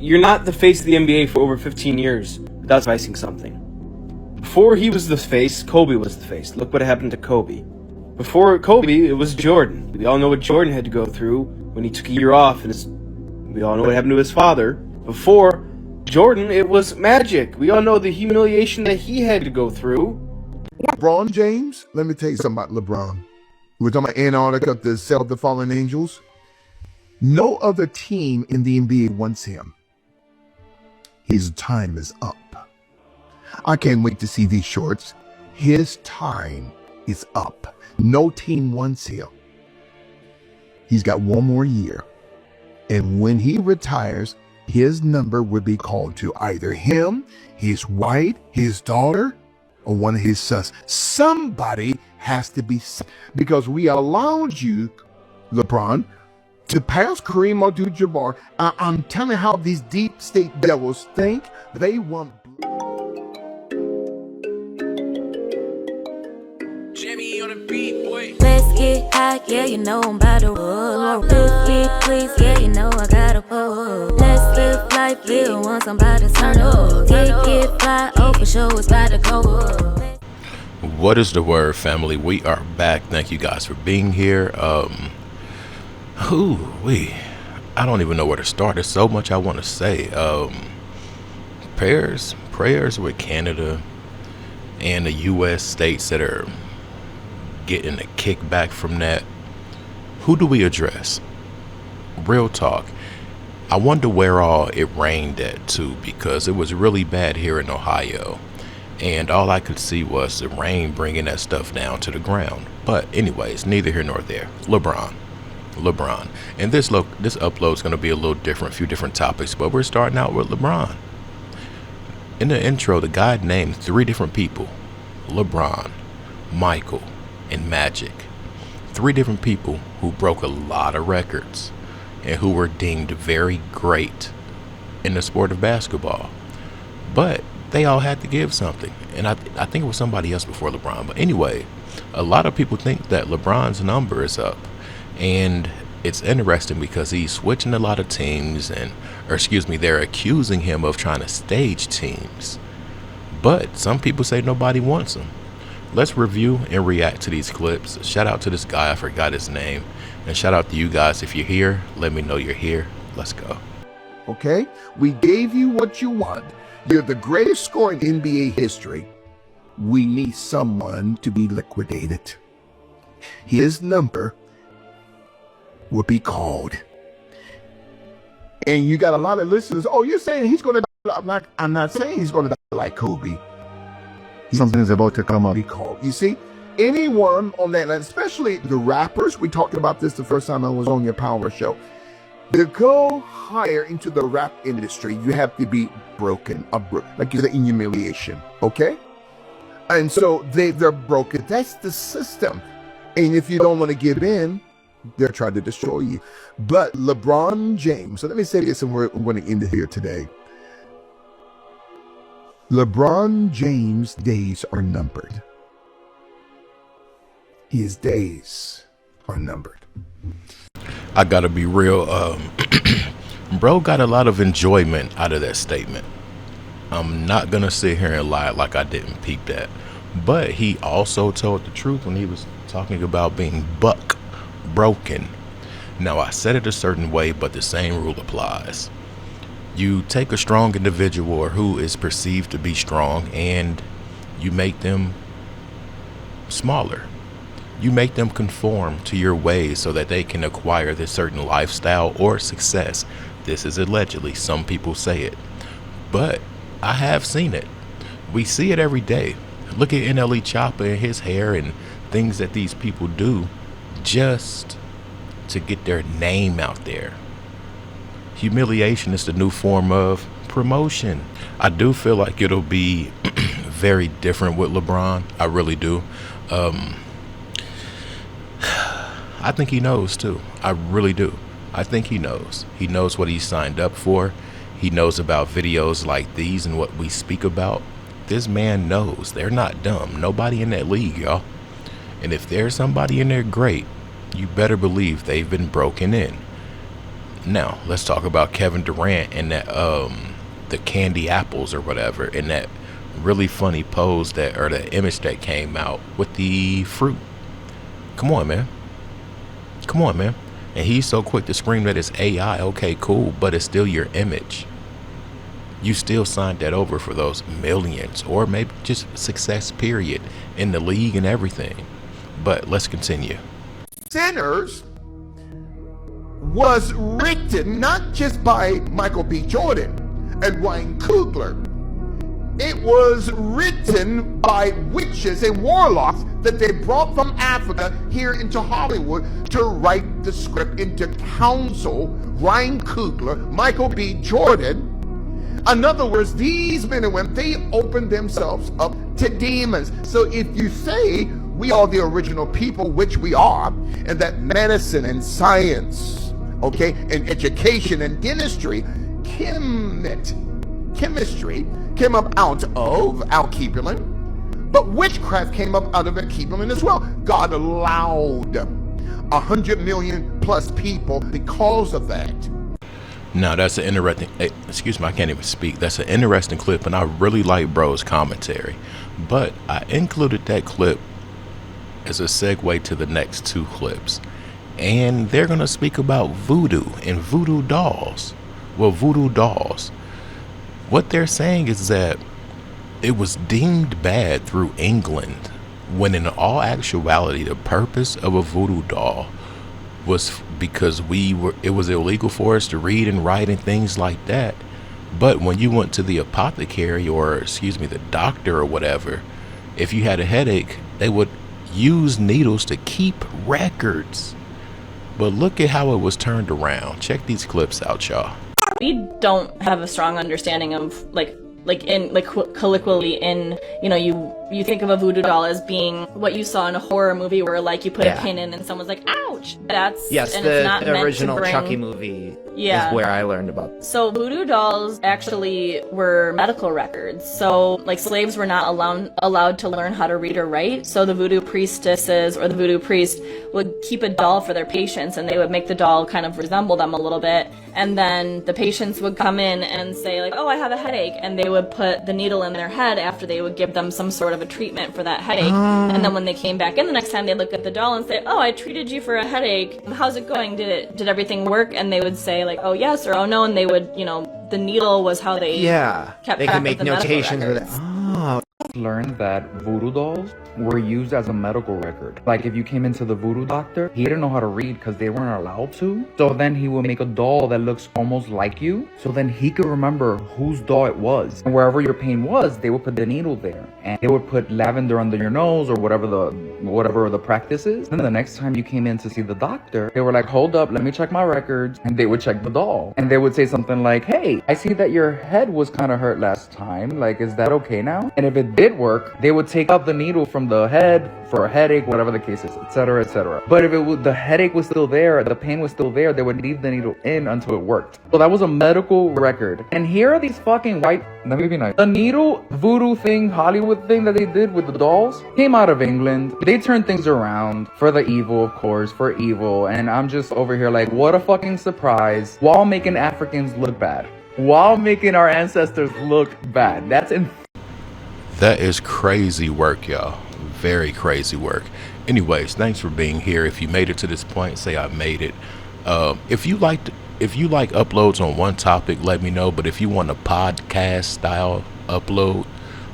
you're not the face of the NBA for over 15 years without sacrificing something. Before he was the face, Kobe was the face. Look what happened to Kobe. Before Kobe, it was Jordan. We all know what Jordan had to go through when he took a year off, and we all know what happened to his father. Before Jordan, it was Magic. We all know the humiliation that he had to go through. LeBron James, let me tell you something about LeBron. We're talking about Antarctica, the cell of the fallen angels. No other team in the NBA wants him. His time is up. I can't wait to see these shorts. His time is up. No team wants him. He's got one more year. And when he retires, his number will be called to either him, his wife, his daughter, or one of his sons. Somebody has to be, because we allowed you, LeBron, to pass Kareem Abdul-Jabbar. I'm telling you how these deep state devils think. They want. Jimmy on the beat, boy. Let's get high, yeah, you know I'm about to roll. Let's get please, yeah, you know I gotta pull. Let's live life, live once, I'm about to turn up. Get fly, oh for sure, it's about to go up. What is the word, family? We are back. Thank you guys for being here. I don't even know where to start. There's so much I want to say. Prayers with Canada and the U.S. states that are getting a kickback from that. Who do we address? Real talk. I wonder where all it rained at too, because it was really bad here in Ohio. And all I could see was the rain bringing that stuff down to the ground. But anyways, neither here nor there. LeBron. And this upload is going to be a little different, a few different topics, but we're starting out with LeBron. In the intro, the guy named 3 different people: LeBron, Michael, and Magic. 3 different people who broke a lot of records and who were deemed very great in the sport of basketball. But they all had to give something. And I think it was somebody else before LeBron. But anyway, a lot of people think that LeBron's number is up. And it's interesting because he's switching a lot of teams, they're accusing him of trying to stage teams. But some people say nobody wants him. Let's review and react to these clips. Shout out to this guy, I forgot his name. And shout out to you guys. If you're here, let me know you're here. Let's go. Okay? We gave you what you want. You're the greatest scorer in NBA history. We need someone to be liquidated. His number will be called. And you got a lot of listeners. Oh, you're saying he's going to die. I'm not saying he's going to die like Kobe. Something's about to come up. Be called. You see, anyone on that line, especially the rappers, we talked about this the first time I was on your Power Show. To go higher into the rap industry, you have to be broken, like you said, in humiliation. Okay? And so they're broken. That's the system. And if you don't want to give in, they're trying to destroy you. But LeBron James, so let me say this, and we're going to end it here today. LeBron James' days are numbered. His days are numbered. I gotta be real. Bro got a lot of enjoyment out of that statement. I'm not gonna sit here and lie like I didn't peep that. But he also told the truth when he was talking about being broken. Now, I said it a certain way, but the same rule applies. You take a strong individual who is perceived to be strong and you make them smaller. You make them conform to your ways so that they can acquire this certain lifestyle or success. This is allegedly, some people say it, but I have seen it. We see it every day. Look at NLE Choppa and his hair and things that these people do just to get their name out there. Humiliation is the new form of promotion. I do feel like it'll be very different with LeBron. I really do. I think he knows too. I really do. I think he knows. He knows what he signed up for. He knows about videos like these and what we speak about. This man knows. They're not dumb. Nobody in that league, y'all. And if there's somebody in there great, you better believe they've been broken in. Now let's talk about Kevin Durant and that the candy apples or whatever, and that really funny pose that, or the image that came out with the fruit. Come on, man. Come on, man. And he's so quick to scream that it's AI. Okay, cool, but it's still your image. You still signed that over for those millions, or maybe just success period in the league and everything. But let's continue. Sinners was written not just by Michael B. Jordan and Ryan Coogler. It was written by witches and warlocks that they brought from Africa here into Hollywood to write the script, into counsel Ryan Coogler, Michael B. Jordan. In other words, these men and women, they opened themselves up to demons. So if you say we are the original people, which we are, and that medicine and science, okay, and education and dentistry, chemistry came up out of Alkebulan, but witchcraft came up out of Alkebulan as well. God allowed 100 million plus people because of that. Now that's an interesting, excuse me, I can't even speak. That's an interesting clip, and I really like bro's commentary. But I included that clip as a segue to the next two clips. And they're going to speak about voodoo and voodoo dolls. Well, voodoo dolls. What they're saying is that it was deemed bad through England, when in all actuality the purpose of a voodoo doll was because it was illegal for us to read and write and things like that. But when you went to the apothecary, or excuse me, the doctor or whatever, if you had a headache, they would use needles to keep records. But look at how it was turned around. Check these clips out, y'all. We don't have a strong understanding of colloquially in, you know, you think of a voodoo doll as being what you saw in a horror movie where like you put a pin in and someone's like, ouch. That's yes, and the it's not meant original to bring, Chucky movie is where I learned about. So voodoo dolls actually were medical records. So like slaves were not allowed to learn how to read or write. So the voodoo priestesses or the voodoo priest would keep a doll for their patients, and they would make the doll kind of resemble them a little bit. And then the patients would come in and say like, oh, I have a headache. And they would put the needle in their head after they would give them some sort of a treatment for that headache. And then when they came back in the next time, they'd look at the doll and say, oh, I treated you for a headache. How's it going? Did everything work? And they would say like, oh, yes, or oh, no. And they would, you know, the needle was how they kept they track could make of the notations medical with records. it. Oh. Learned that voodoo dolls were used as a medical record. Like if you came into the voodoo doctor, he didn't know how to read because they weren't allowed to. So then he would make a doll that looks almost like you. So then he could remember whose doll it was. And wherever your pain was, they would put the needle there. And they would put lavender under your nose or whatever the practice is. Then the next time you came in to see the doctor, they were like, hold up, let me check my records. And they would check the doll. And they would say something like, hey, I see that your head was kind of hurt last time. Like, is that okay now? And if it did work, they would take out the needle from the head for a headache, whatever the case is, etc., etc. But if the headache was still there, the pain was still there, they would leave the needle in until it worked. So that was a medical record. And here are these fucking white, let me be nice. The needle voodoo thing, Hollywood thing that they did with the dolls came out of England. They turned things around for the evil, of course, for evil. And I'm just over here like, what a fucking surprise, while making Africans look bad. While making our ancestors look bad. That is crazy work, y'all. Very crazy work. Anyways, thanks for being here. If you made it to this point, say I made it. If you like uploads on one topic, let me know. But if you want a podcast style upload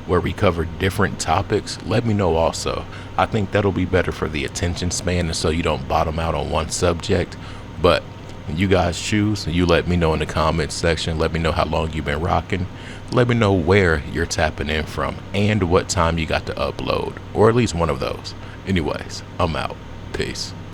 where we cover different topics, let me know also. I think that'll be better for the attention span, and so you don't bottom out on one subject. But you guys choose. You let me know in the comments section. Let me know how long you've been rocking. Let me know where you're tapping in from and what time you got to upload, or at least one of those. Anyways, I'm out. Peace.